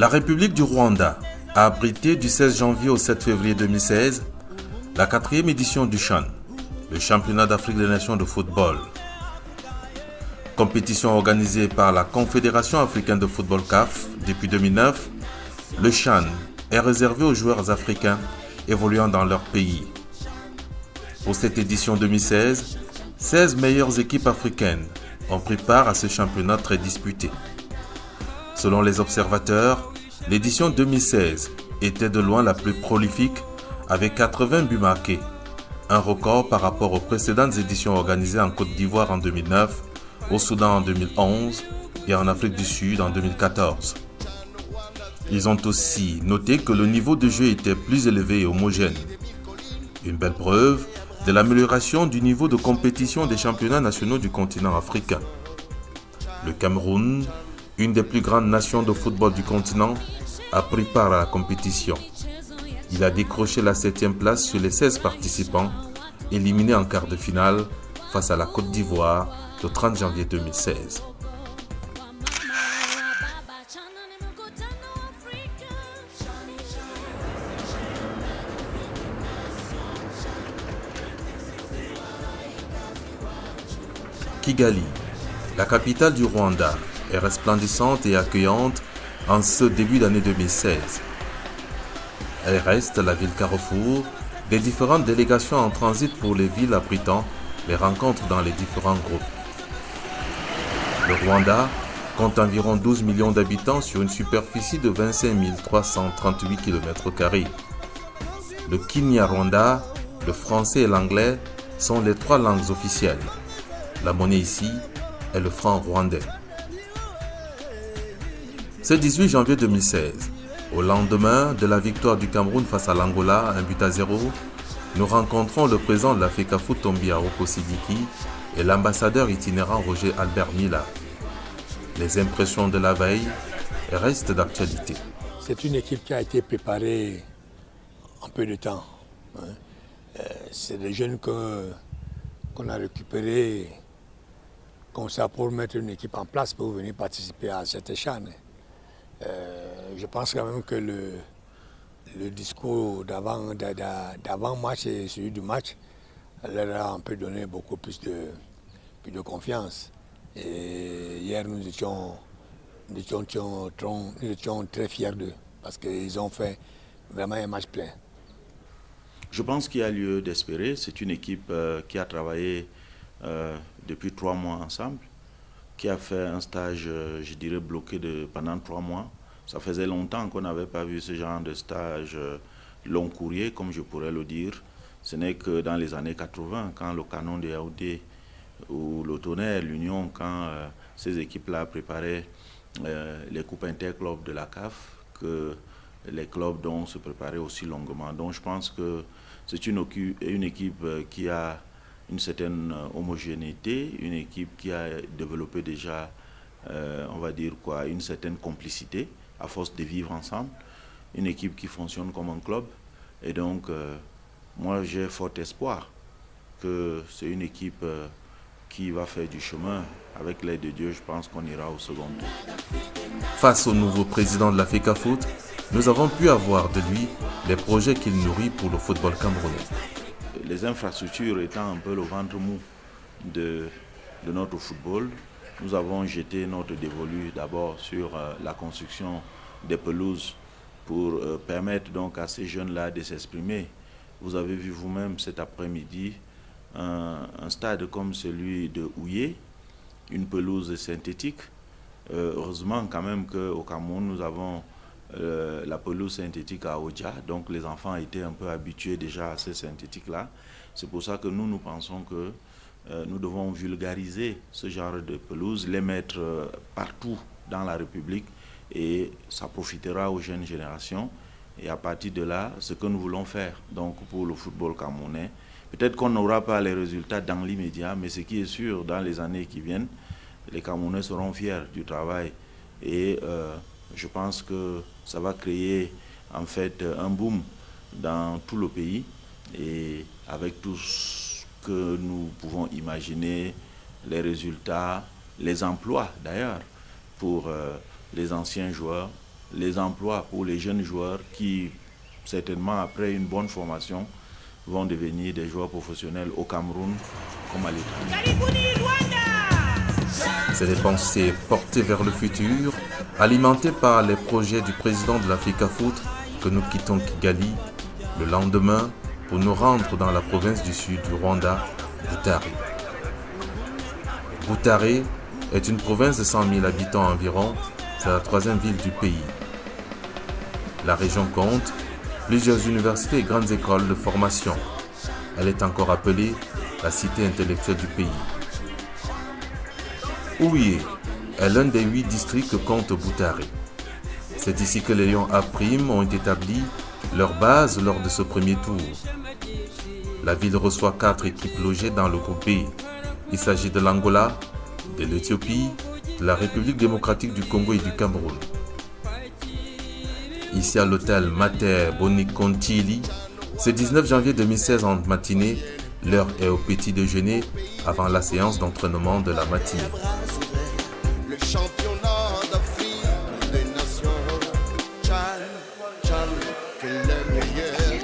La République du Rwanda a abrité du 16 janvier au 7 février 2016 la 4e édition du CHAN, le championnat d'Afrique des Nations de football. Compétition organisée par la Confédération africaine de football CAF depuis 2009, le CHAN est réservé aux joueurs africains évoluant dans leur pays. Pour cette édition 2016, 16 meilleures équipes africaines ont pris part à ce championnat très disputé. Selon les observateurs, l'édition 2016 était de loin la plus prolifique avec 80 buts marqués, un record par rapport aux précédentes éditions organisées en Côte d'Ivoire en 2009, au Soudan en 2011 et en Afrique du Sud en 2014. Ils ont aussi noté que le niveau de jeu était plus élevé et homogène. Une belle preuve de l'amélioration du niveau de compétition des championnats nationaux du continent africain. Le Cameroun, une des plus grandes nations de football du continent, a pris part à la compétition. Il a décroché la 7e place sur les 16 participants, éliminés en quart de finale face à la Côte d'Ivoire le 30 janvier 2016. Kigali, la capitale du Rwanda, est resplendissante et accueillante en ce début d'année 2016. Elle reste la ville carrefour des différentes délégations en transit pour les villes abritant les rencontres dans les différents groupes. Le Rwanda compte environ 12 millions d'habitants sur une superficie de 25 338 km². Le Kinyarwanda, le français et l'anglais sont les 3 langues officielles. La monnaie ici est le franc rwandais. Ce 18 janvier 2016, au lendemain de la victoire du Cameroun face à l'Angola, 1-0, nous rencontrons le président de la FECAFOOT Tombi Aroko Sidiki et l'ambassadeur itinérant Roger Albert Mila. Les impressions de la veille restent d'actualité. C'est une équipe qui a été préparée en peu de temps. C'est des jeunes qu'on a récupérés comme ça pour mettre une équipe en place pour venir participer à cette CHAN. Je pense quand même que le discours d'avant-match et celui du match leur a un peu donné beaucoup plus de confiance. Et hier, nous étions très fiers d'eux parce qu'ils ont fait vraiment un match plein. Je pense qu'il y a lieu d'espérer. C'est une équipe qui a travaillé depuis 3 mois ensemble, qui a fait un stage, je dirais, bloqué pendant 3 mois. Ça faisait longtemps qu'on n'avait pas vu ce genre de stage long courrier, comme je pourrais le dire. Ce n'est que dans les années 80, quand le Canon de Yaoundé ou le Tonnerre, l'Union, quand ces équipes-là préparaient les coupes interclubs de la CAF, que les clubs donc se préparaient aussi longuement. Donc je pense que c'est une équipe qui a une certaine homogénéité, une équipe qui a développé déjà, on va dire quoi, une certaine complicité à force de vivre ensemble, une équipe qui fonctionne comme un club. Et donc, moi j'ai fort espoir que c'est une équipe qui va faire du chemin. Avec l'aide de Dieu, je pense qu'on ira au second tour. Face au nouveau président de la FECAFOOT, nous avons pu avoir de lui les projets qu'il nourrit pour le football camerounais. Les infrastructures étant un peu le ventre mou de notre football, nous avons jeté notre dévolu d'abord sur la construction des pelouses pour permettre donc à ces jeunes-là de s'exprimer. Vous avez vu vous-même cet après-midi un stade comme celui de Houillé, une pelouse synthétique. Heureusement quand même qu'au Cameroun, nous avons la pelouse synthétique à Oja, donc les enfants étaient un peu habitués déjà à ces synthétiques-là. C'est pour ça que nous pensons que nous devons vulgariser ce genre de pelouse, les mettre partout dans la République et ça profitera aux jeunes générations. Et à partir de là, ce que nous voulons faire donc pour le football camerounais, peut-être qu'on n'aura pas les résultats dans l'immédiat, mais ce qui est sûr, dans les années qui viennent, les Camerounais seront fiers du travail et je pense que ça va créer en fait un boom dans tout le pays et avec tout ce que nous pouvons imaginer, les résultats, les emplois d'ailleurs pour les anciens joueurs, les emplois pour les jeunes joueurs qui, certainement après une bonne formation, vont devenir des joueurs professionnels au Cameroun comme à l'étranger. C'est des pensées portées vers le futur, alimentées par les projets du président de l'Africafoot, que nous quittons Kigali le lendemain pour nous rendre dans la province du sud du Rwanda, Butare. Butare est une province de 100 000 habitants environ, c'est la 3e ville du pays. La région compte plusieurs universités et grandes écoles de formation. Elle est encore appelée la cité intellectuelle du pays. Ouye est l'un des 8 districts que compte Butare. C'est ici que les Lions A' ont établi leur base lors de ce premier tour. La ville reçoit 4 équipes logées dans le groupe B. Il s'agit de l'Angola, de l'Éthiopie, de la République démocratique du Congo et du Cameroun. Ici à l'hôtel Mater Bonicontili, c'est 19 janvier 2016 en matinée. L'heure est au petit déjeuner avant la séance d'entraînement de la matinée. Le championnat d'Afrique des nations, Tchad, que le meilleur gagne.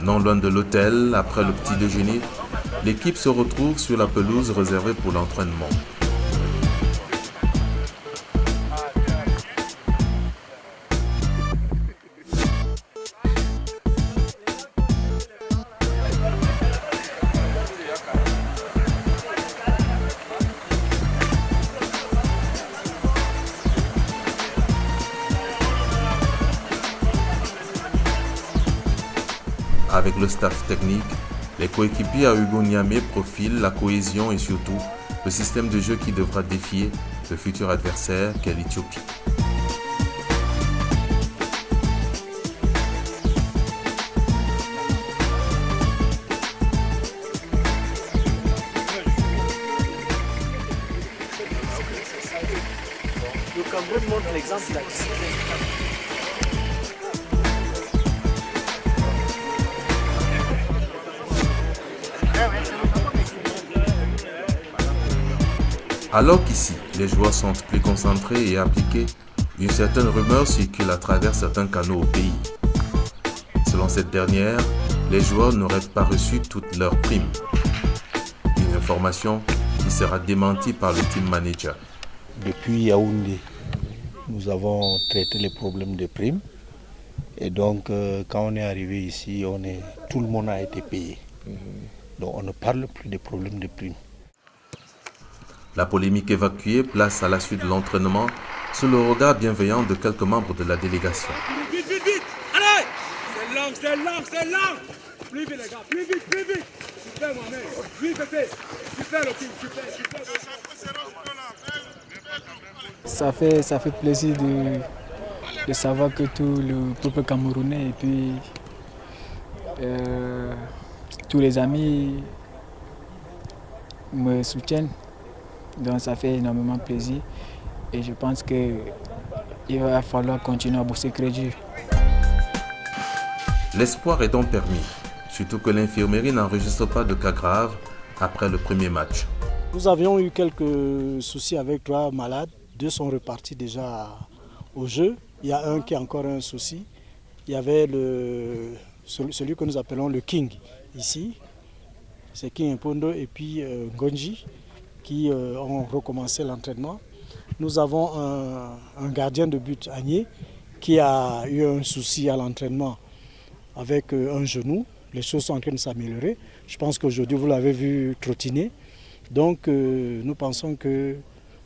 Non loin de l'hôtel, après le petit déjeuner, l'équipe se retrouve sur la pelouse réservée pour l'entraînement. Avec le staff technique, les coéquipiers à Hugo Niamé profilent la cohésion et surtout le système de jeu qui devra défier le futur adversaire qu'est l'Éthiopie. Le Cameroun montre l'exemple là. Alors qu'ici, les joueurs sont plus concentrés et appliqués, une certaine rumeur circule à travers certains canaux au pays. Selon cette dernière, les joueurs n'auraient pas reçu toutes leurs primes. Une information qui sera démentie par le team manager. Depuis Yaoundé, nous avons traité les problèmes de primes. Et donc, quand on est arrivé ici, tout le monde a été payé. Donc, on ne parle plus des problèmes de primes. La polémique évacuée place à la suite de l'entraînement sous le regard bienveillant de quelques membres de la délégation. Vite, vite, vite! Allez! C'est long! Plus vite, les gars, plus vite! Super, Mohamed! Oui, Pépé! Super, le team, super! Ça fait plaisir de savoir que tout le peuple camerounais et puis tous les amis me soutiennent. Donc ça fait énormément plaisir et je pense qu'il va falloir continuer à bosser crédit. L'espoir est donc permis. surtout que l'infirmerie n'enregistre pas de cas graves après le premier match. Nous avions eu quelques soucis avec 3 malades. 2 sont repartis déjà au jeu. Il y a un qui a encore un souci. Il y avait celui que nous appelons le King ici. C'est King Mpondo et puis Ngonji qui ont recommencé l'entraînement. Nous avons un gardien de but, Agné, qui a eu un souci à l'entraînement avec un genou. Les choses sont en train de s'améliorer. Je pense qu'aujourd'hui, vous l'avez vu trottiner. Donc, nous pensons que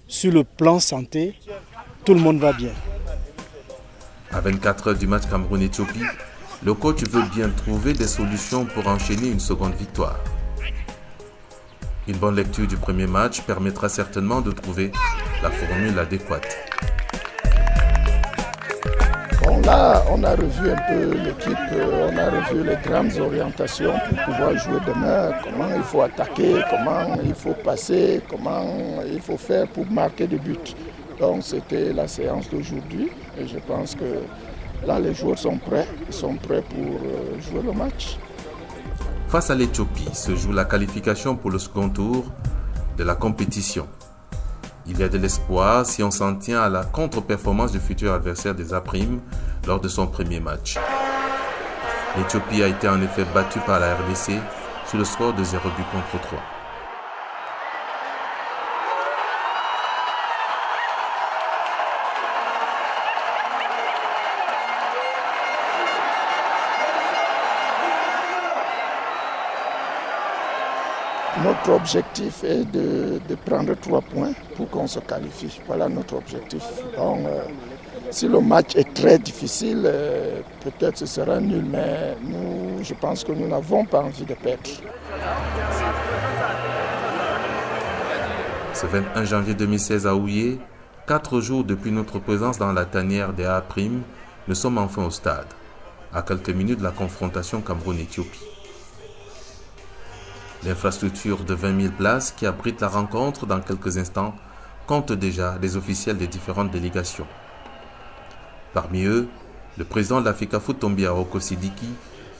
sur le plan santé, tout le monde va bien. À 24 heures du match Cameroun-Éthiopie, le coach veut bien trouver des solutions pour enchaîner une seconde victoire. Une bonne lecture du premier match permettra certainement de trouver la formule adéquate. Bon, là, on a revu un peu l'équipe, on a revu les grandes orientations pour pouvoir jouer demain, comment il faut attaquer, comment il faut passer, comment il faut faire pour marquer des buts. Donc c'était la séance d'aujourd'hui et je pense que là les joueurs sont prêts, ils sont prêts pour jouer le match. Face à l'Éthiopie se joue la qualification pour le second tour de la compétition. Il y a de l'espoir si on s'en tient à la contre-performance du futur adversaire des A-Prime lors de son premier match. L'Éthiopie a été en effet battue par la RDC sur le score de 0 but contre 3. Notre objectif est de prendre 3 points pour qu'on se qualifie. Voilà notre objectif. Donc, si le match est très difficile, peut-être ce sera nul, mais nous, je pense que nous n'avons pas envie de perdre. Ce 21 janvier 2016 à Ouyé, 4 jours depuis notre présence dans la tanière des A', nous sommes enfin au stade, à quelques minutes de la confrontation Cameroun-Éthiopie. L'infrastructure de 20 000 places qui abrite la rencontre dans quelques instants compte déjà les officiels des différentes délégations. Parmi eux, le président de l'Africa Foot Tombia Oko Sidiki,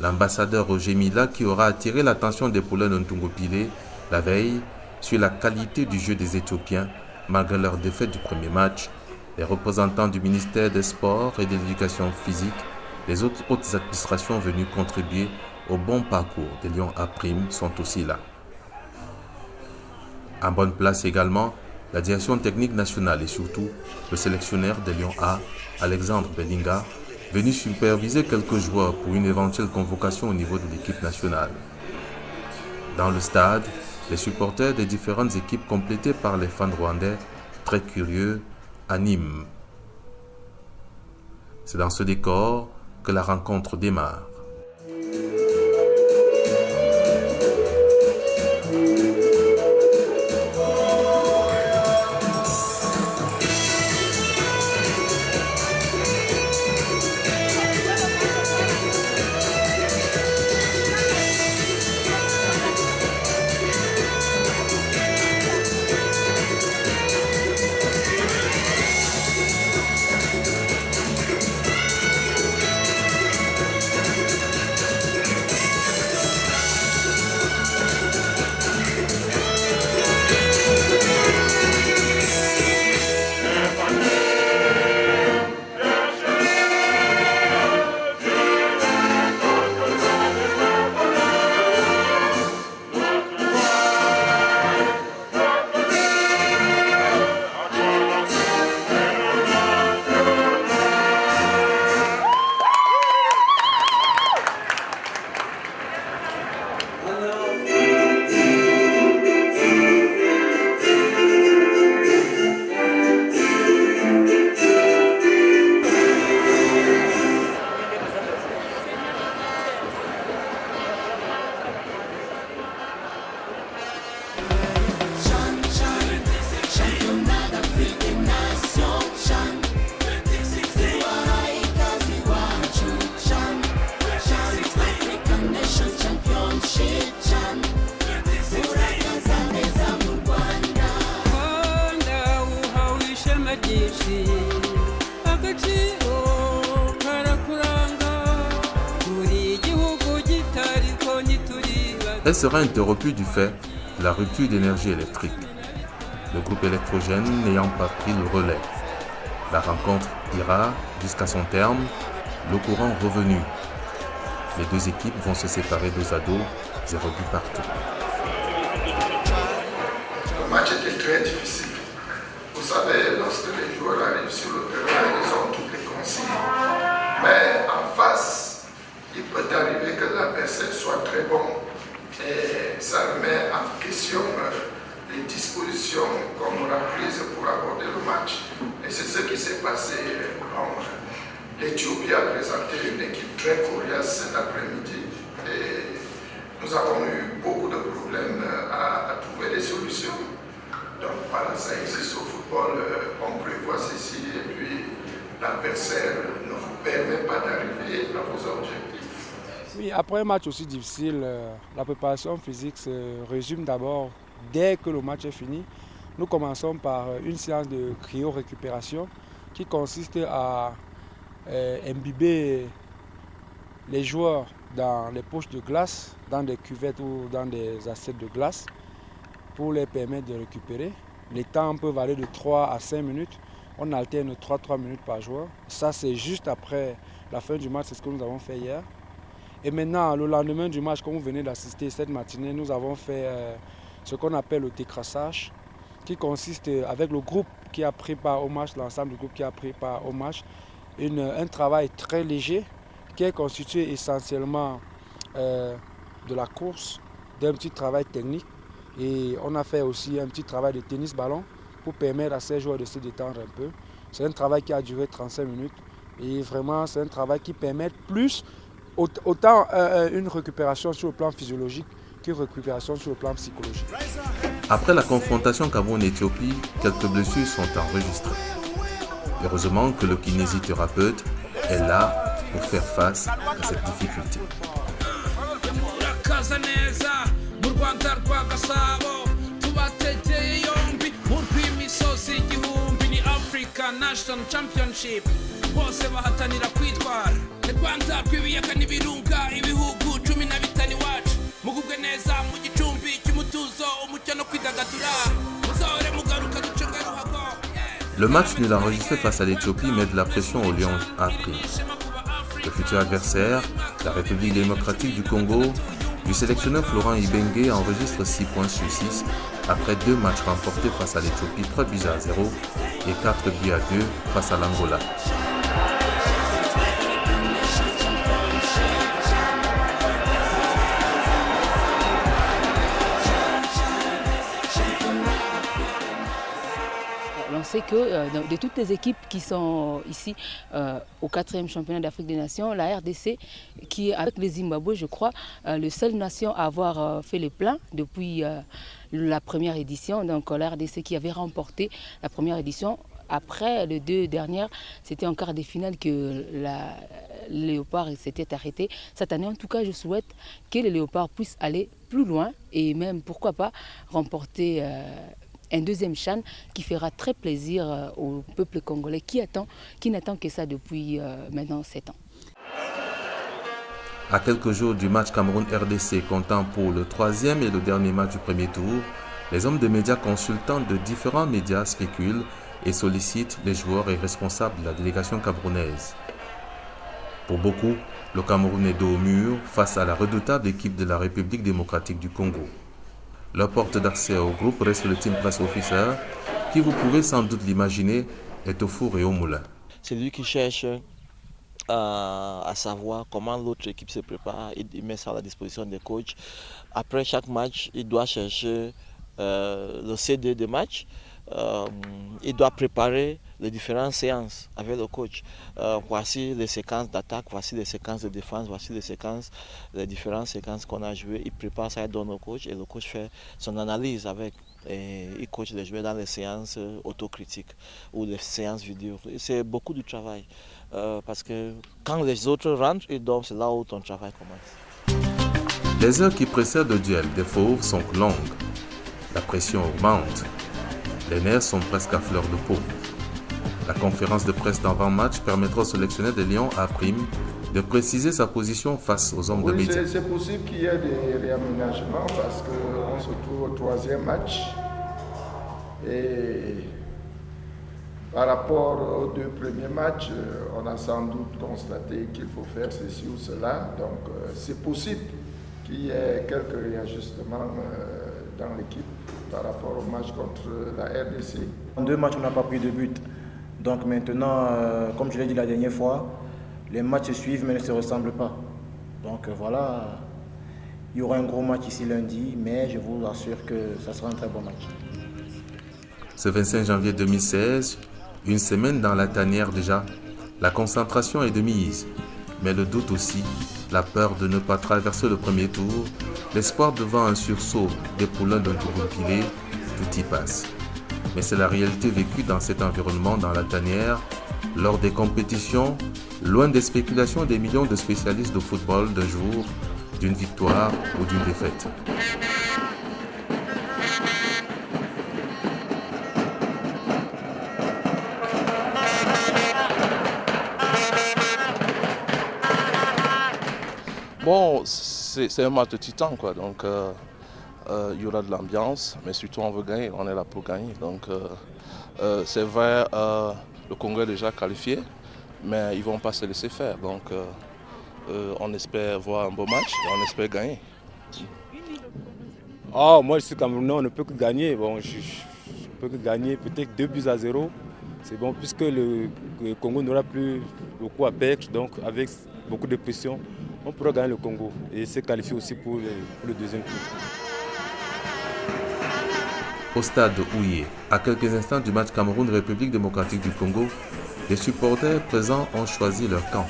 l'ambassadeur Roger Mila qui aura attiré l'attention des Poulains de Ntungopile la veille sur la qualité du jeu des Éthiopiens malgré leur défaite du premier match, les représentants du ministère des Sports et de l'Éducation physique, les autres hautes administrations venues contribuer au bon parcours des Lions A' sont aussi là. En bonne place également, la direction technique nationale et surtout le sélectionneur des Lions A, Alexandre Bellinga, venu superviser quelques joueurs pour une éventuelle convocation au niveau de l'équipe nationale. Dans le stade, les supporters des différentes équipes complétés par les fans rwandais, très curieux, animent. C'est dans ce décor que la rencontre démarre. Elle sera interrompue du fait de la rupture d'énergie électrique, le groupe électrogène n'ayant pas pris le relais. La rencontre ira jusqu'à son terme, le courant revenu. Les deux équipes vont se séparer dos à dos, 0 but partout. Le match était très difficile. Vous savez, lorsque les joueurs arrivent sur le terrain, ils ont toutes les consignes. Mais en face, il peut arriver que l'adversaire soit très bon. Et ça remet en question les dispositions qu'on aura prises pour aborder le match. Et c'est ce qui s'est passé. L'Éthiopie a présenté une équipe très coriace cet après-midi. Et nous avons eu beaucoup de problèmes à trouver des solutions. Donc voilà, ça existe au football, on prévoit ceci et puis l'adversaire ne vous permet pas d'arriver à vos objectifs. Oui, après un match aussi difficile, la préparation physique se résume d'abord dès que le match est fini. Nous commençons par une séance de cryo-récupération qui consiste à imbiber les joueurs dans les poches de glace, dans des cuvettes ou dans des assiettes de glace pour les permettre de récupérer. Les temps peuvent aller de 3 à 5 minutes. On alterne 3 minutes par joueur. Ça, c'est juste après la fin du match, c'est ce que nous avons fait hier. Et maintenant, le lendemain du match, comme vous venez d'assister cette matinée, nous avons fait ce qu'on appelle le décrassage, qui consiste avec le groupe qui a pris part au match, l'ensemble du groupe qui a pris part au match, un travail très léger qui est constitué essentiellement de la course, d'un petit travail technique. Et on a fait aussi un petit travail de tennis-ballon pour permettre à ces joueurs de se détendre un peu. C'est un travail qui a duré 35 minutes et vraiment c'est un travail qui permet plus, autant une récupération sur le plan physiologique qu'une récupération sur le plan psychologique. Après la confrontation Cameroun-Éthiopie, quelques blessures sont enregistrées. Heureusement que le kinésithérapeute est là pour faire face à cette difficulté. National Championship bose bahatanira kwitwara Rwanda rw'ibiyaka n'ibirunga ibihugu 15 iwacu mugubwe neza mu gicumbi cy'umutuzo umucyo no kwidagadura muzahore mugaruka ducenga ruhago. Le match nul enregistré face à l'Éthiopie met de la pression aux Lions à prix. Le futur adversaire, la République démocratique du Congo, du sélectionneur Florent Ibenge enregistre 6 points sur 6 après 2 matchs remportés face à l'Éthiopie, 3 buts à 0 et 4 buts à 2 face à l'Angola. On sait que de toutes les équipes qui sont ici au 4e championnat d'Afrique des Nations, la RDC, qui est avec le Zimbabwe, je crois, la seule nation à avoir fait le plein depuis la première édition. Donc la RDC qui avait remporté la première édition. Après les 2 dernières, c'était en quart de finale que le Léopard s'était arrêté. Cette année, en tout cas, je souhaite que le Léopard puisse aller plus loin et même, pourquoi pas, remporter un 2e CHAN qui fera très plaisir au peuple congolais qui n'attend que ça depuis maintenant 7 ans. À quelques jours du match Cameroun-RDC comptant pour le 3e et le dernier match du premier tour, les hommes de médias consultants de différents médias spéculent et sollicitent les joueurs et responsables de la délégation camerounaise. Pour beaucoup, le Cameroun est dos au mur face à la redoutable équipe de la République démocratique du Congo. Leur porte d'accès au groupe reste le Team Press Officer, qui, vous pouvez sans doute l'imaginer, est au four et au moulin. C'est lui qui cherche à savoir comment l'autre équipe se prépare, il met ça à la disposition des coachs. Après chaque match, il doit chercher le CD de match. Il doit préparer les différentes séances avec le coach. Voici les séquences d'attaque, voici les séquences de défense, voici les différentes séquences qu'on a jouées. Il prépare ça, il donne au coach et le coach fait son analyse avec. Et il coach les joueurs dans les séances autocritiques ou les séances vidéo. C'est beaucoup de travail parce que quand les autres rentrent, ils dorment, c'est là où ton travail commence. Les heures qui précèdent le duel des fauves sont longues. La pression augmente. Les nerfs sont presque à fleur de peau. La conférence de presse d'avant-match permettra au sélectionneur des Lions à prime de préciser sa position face aux hommes de Oui, médias. c'est possible qu'il y ait des réaménagements parce qu'on se trouve au troisième match. Et par rapport aux deux premiers matchs, on a sans doute constaté qu'il faut faire ceci ou cela. Donc c'est possible qu'il y ait quelques réajustements dans l'équipe par rapport au match contre la RDC. En 2 matchs, on n'a pas pris de but. Donc maintenant, comme je l'ai dit la dernière fois, les matchs se suivent mais ne se ressemblent pas. Donc voilà, il y aura un gros match ici lundi, mais je vous assure que ça sera un très bon match. Ce 25 janvier 2016, une semaine dans la tanière déjà, la concentration est de mise. Mais le doute aussi, la peur de ne pas traverser le premier tour, l'espoir devant un sursaut des poulains d'un Togo pilé, tout y passe. Mais c'est la réalité vécue dans cet environnement dans la tanière, lors des compétitions, loin des spéculations des millions de spécialistes de football d'un jour, d'une victoire ou d'une défaite. Bon, c'est un match de titan, quoi. Donc, il y aura de l'ambiance, mais surtout on veut gagner, on est là pour gagner. Donc, c'est vrai, le Congo est déjà qualifié, mais ils ne vont pas se laisser faire. Donc, on espère voir un beau match et on espère gagner. Oh, moi, je suis Camerounais, on ne peut que gagner. Bon, je peux que gagner peut-être 2-0. C'est bon, puisque le Congo n'aura plus beaucoup à perdre, donc avec beaucoup de pression, on pourra gagner le Congo et se qualifier aussi pour le deuxième tour. Au stade Houillé, à quelques instants du match Cameroun-République démocratique du Congo, les supporters présents ont choisi leur camp.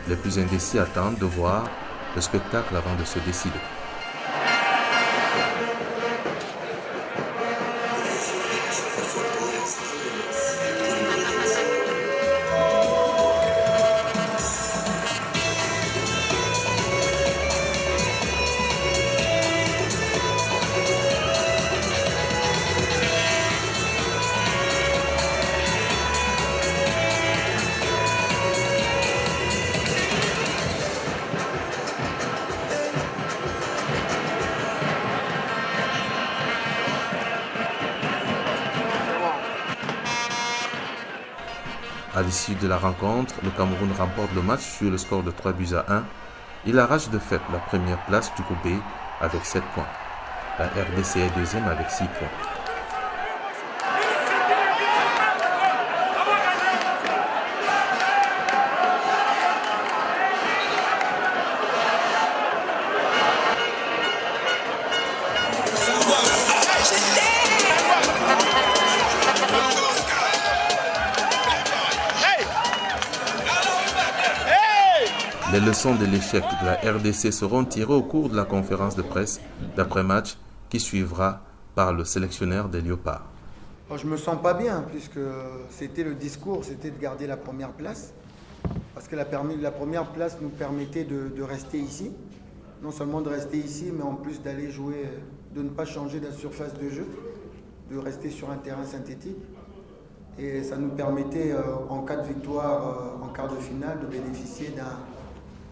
Les plus indécis attendent de voir le spectacle avant de se décider. À l'issue de la rencontre, le Cameroun remporte le match sur le score de 3-1. Il arrache de fait la première place du groupe B avec 7 points. La RDC est deuxième avec 6 points. Les leçons de l'échec de la RDC seront tirées au cours de la conférence de presse d'après-match qui suivra par le sélectionneur des Léopards. Je ne me sens pas bien puisque c'était le discours, c'était de garder la première place. Parce que la première place nous permettait de rester ici. Non seulement de rester ici, mais en plus d'aller jouer, de ne pas changer de surface de jeu, de rester sur un terrain synthétique. Et ça nous permettait, en cas de victoire en quart de finale, de bénéficier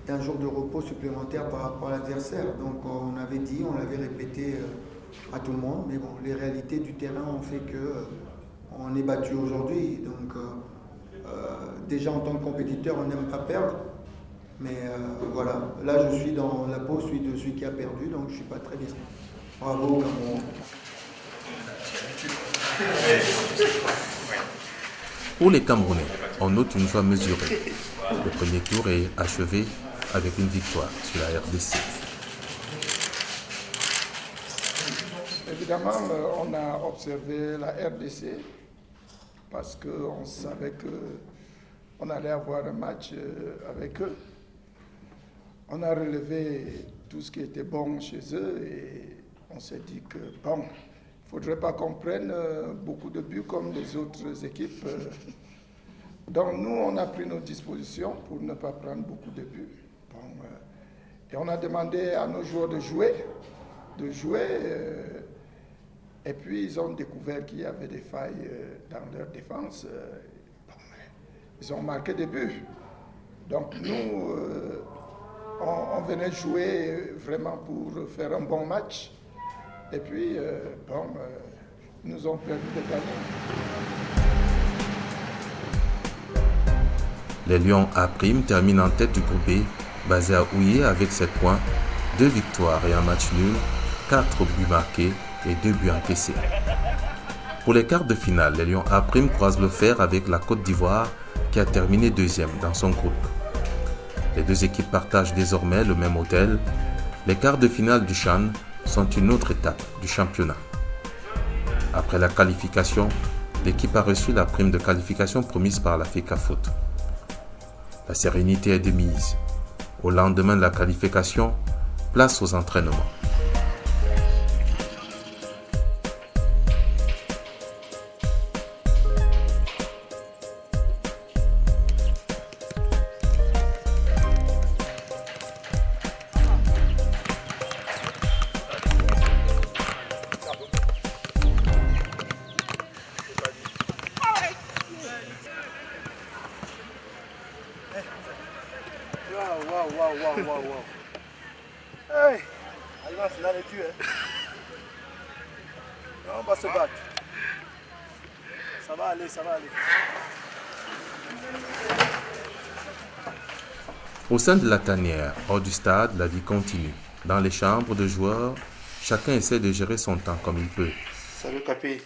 d'un jour de repos supplémentaire par rapport à l'adversaire. Donc on avait dit, on l'avait répété à tout le monde, mais bon, les réalités du terrain ont fait qu'on est battu aujourd'hui. Donc déjà en tant que compétiteur, on n'aime pas perdre. Mais voilà, là je suis dans la peau de celui qui a perdu, donc je ne suis pas très bien. Bravo Cameroun. Pour les Camerounais, on note une joie mesurée. Le premier tour est achevé avec une victoire sur la RDC. Évidemment, on a observé la RDC parce qu'on savait qu'on allait avoir un match avec eux. On a relevé tout ce qui était bon chez eux et on s'est dit que bon, il ne faudrait pas qu'on prenne beaucoup de buts comme les autres équipes. Donc nous, on a pris nos dispositions pour ne pas prendre beaucoup de buts. Bon, et on a demandé à nos joueurs de jouer. Et puis ils ont découvert qu'il y avait des failles dans leur défense. Bon, ils ont marqué des buts. Donc nous, on venait jouer vraiment pour faire un bon match. Et puis, ils nous ont permis de gagner. Les Lions A' terminent en tête du groupe B, basé à Houillé avec 7 points, 2 victoires et un match nul, 4 buts marqués et 2 buts encaissés. Pour les quarts de finale, les Lions A' croisent le fer avec la Côte d'Ivoire qui a terminé deuxième dans son groupe. Les deux équipes partagent désormais le même hôtel. Les quarts de finale du CHAN sont une autre étape du championnat. Après la qualification, l'équipe a reçu la prime de qualification promise par la FECAFOOT. La sérénité est de mise. Au lendemain de la qualification, place aux entraînements. Wow. Hey, Allemand, c'est là le tu, hein. On va se battre. Ça va aller. Au sein de la tanière, hors du stade, la vie continue. Dans les chambres de joueurs, chacun essaie de gérer son temps comme il peut. Salut Capi.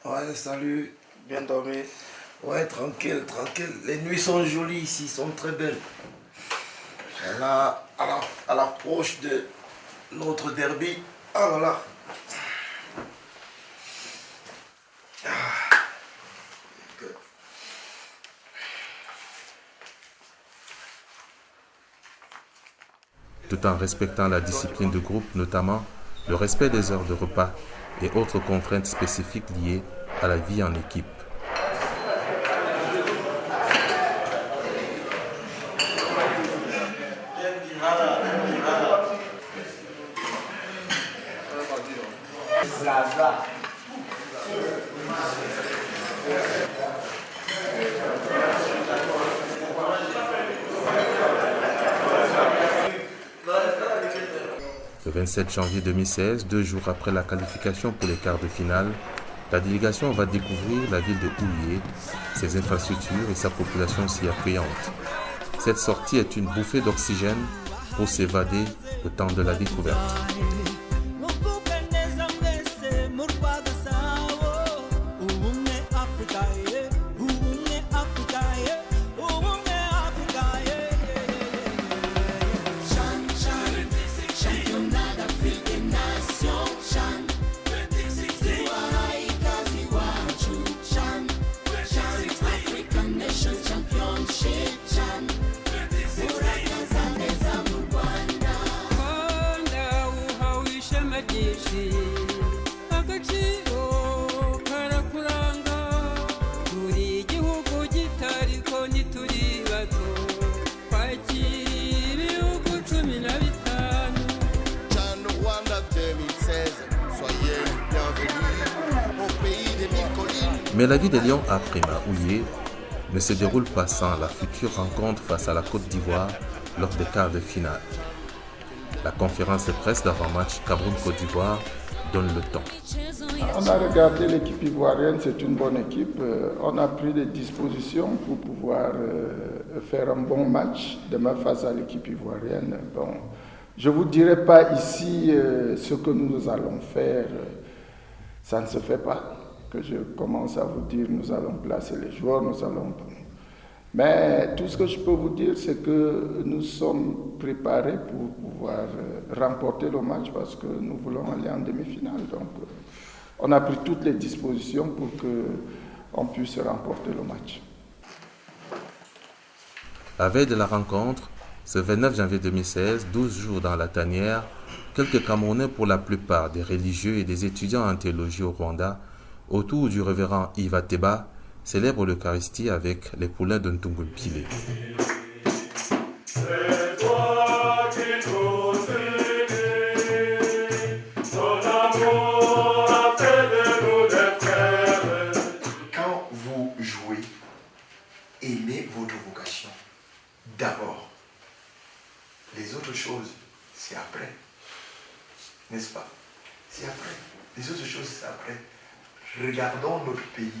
Ouais, salut. Bien dormi. Ouais, tranquille. Les nuits sont jolies ici, sont très belles. Là, à l'approche de notre derby, ah là. Tout en respectant la discipline de groupe, notamment le respect des heures de repas et autres contraintes spécifiques liées à la vie en équipe. Le 27 janvier 2016, 2 jours après la qualification pour les quarts de finale, la délégation va découvrir la ville de Houillé, ses infrastructures et sa population si accueillante. Cette sortie est une bouffée d'oxygène pour s'évader le temps de la découverte. Mais la vie des Lions A' à Houillé ne se déroule pas sans la future rencontre face à la Côte d'Ivoire lors des quarts de finale. La conférence de presse d'avant-match Cameroun-Côte d'Ivoire donne le ton. On a regardé l'équipe ivoirienne, c'est une bonne équipe. On a pris des dispositions pour pouvoir faire un bon match demain face à l'équipe ivoirienne. Bon, je ne vous dirai pas ici ce que nous allons faire. Ça ne se fait pas. Que je commence à vous dire, nous allons placer les joueurs, Mais tout ce que je peux vous dire, c'est que nous sommes préparés pour pouvoir remporter le match parce que nous voulons aller en demi-finale. Donc, on a pris toutes les dispositions pour qu'on puisse remporter le match. La veille de la rencontre, ce 29 janvier 2016, 12 jours dans la tanière, quelques Camerounais, pour la plupart des religieux et des étudiants en théologie au Rwanda, autour du révérend Yves Ateba, célèbre l'Eucharistie avec les poulains de Ntungulpile. Quand vous jouez, aimez votre vocation d'abord. Les autres choses, c'est après. N'est-ce pas? C'est après. Les autres choses, c'est après. Regardons notre pays.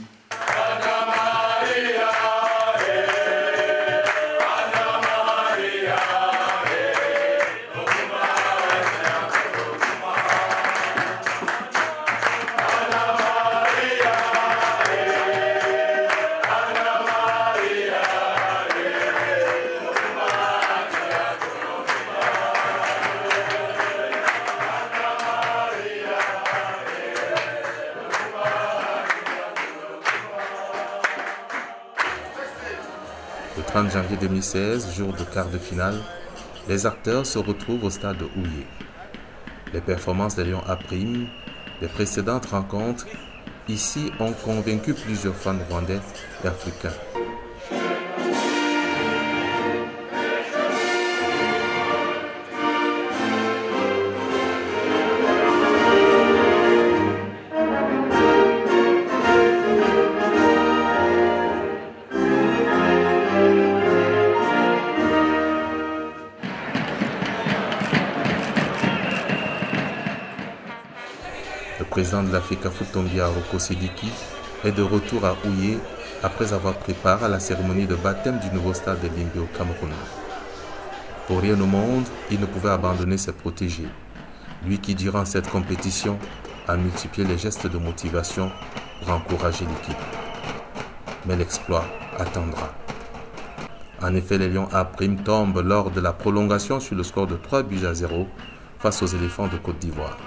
Le 30 janvier 2016, jour de quart de finale, les acteurs se retrouvent au stade de Houillé. Les performances des Lions A', les précédentes rencontres, ici ont convaincu plusieurs fans rwandais et africains. Le président de l'Africafoot Tombia Aroko Sidiki est de retour à Houillé après avoir pris part à la cérémonie de baptême du nouveau stade de Limbe au Cameroun. Pour rien au monde, il ne pouvait abandonner ses protégés. Lui qui, durant cette compétition, a multiplié les gestes de motivation pour encourager l'équipe. Mais l'exploit attendra. En effet, les Lions A' tombent lors de la prolongation sur le score de 3-0 face aux éléphants de Côte d'Ivoire.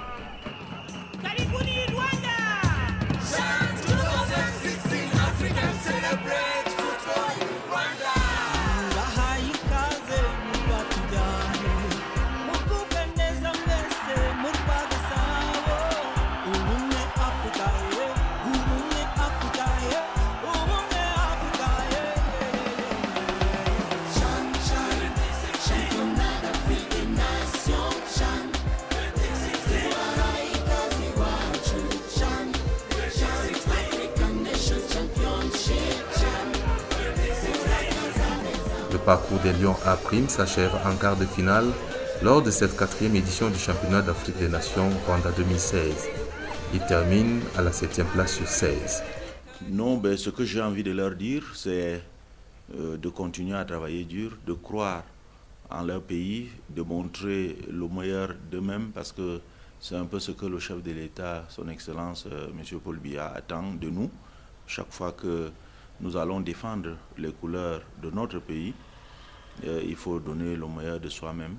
Le parcours des Lions A' s'achève en quart de finale lors de cette 4e édition du championnat d'Afrique des Nations Rwanda 2016. Il termine à la 7e place sur 16. Non, ce que j'ai envie de leur dire, c'est de continuer à travailler dur, de croire en leur pays, de montrer le meilleur d'eux-mêmes, parce que c'est un peu ce que le chef de l'État, son Excellence, M. Paul Biya, attend de nous. Chaque fois que nous allons défendre les couleurs de notre pays, il faut donner le meilleur de soi-même,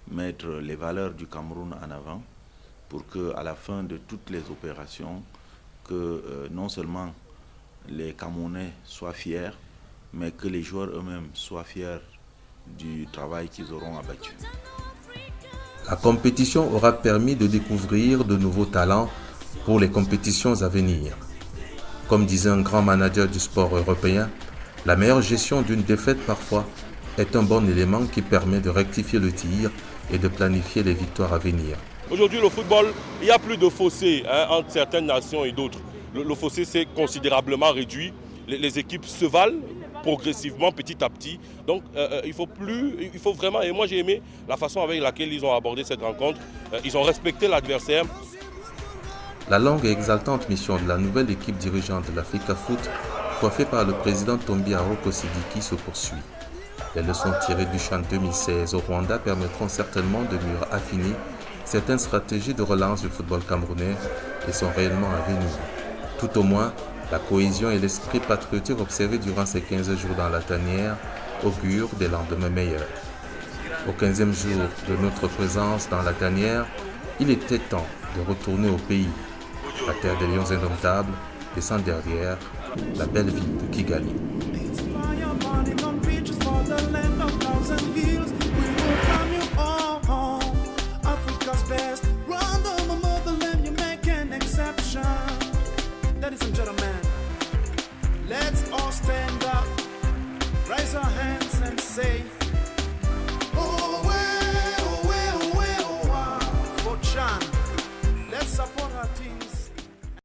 mettre les valeurs du Cameroun en avant pour qu'à la fin de toutes les opérations, que non seulement les Camerounais soient fiers, mais que les joueurs eux-mêmes soient fiers du travail qu'ils auront abattu. La compétition aura permis de découvrir de nouveaux talents pour les compétitions à venir. Comme disait un grand manager du sport européen, la meilleure gestion d'une défaite parfois est un bon élément qui permet de rectifier le tir et de planifier les victoires à venir. Aujourd'hui, le football, il n'y a plus de fossé entre certaines nations et d'autres. Le fossé s'est considérablement réduit. Les équipes se valent progressivement, petit à petit. Donc, il faut vraiment, et moi j'ai aimé la façon avec laquelle ils ont abordé cette rencontre. Ils ont respecté l'adversaire. La longue et exaltante mission de la nouvelle équipe dirigeante de l'Africafoot, coiffée par le président Tombia Aroko Sidiki, se poursuit. Les leçons tirées du CHAN 2016 au Rwanda permettront certainement de mieux affiner certaines stratégies de relance du football camerounais et sont réellement à venir. Tout au moins, la cohésion et l'esprit patriotique observés durant ces 15 jours dans la tanière augurent des lendemains meilleurs. Au 15e jour de notre présence dans la tanière, il était temps de retourner au pays, la terre des lions indomptables, laissant derrière la belle ville de Kigali.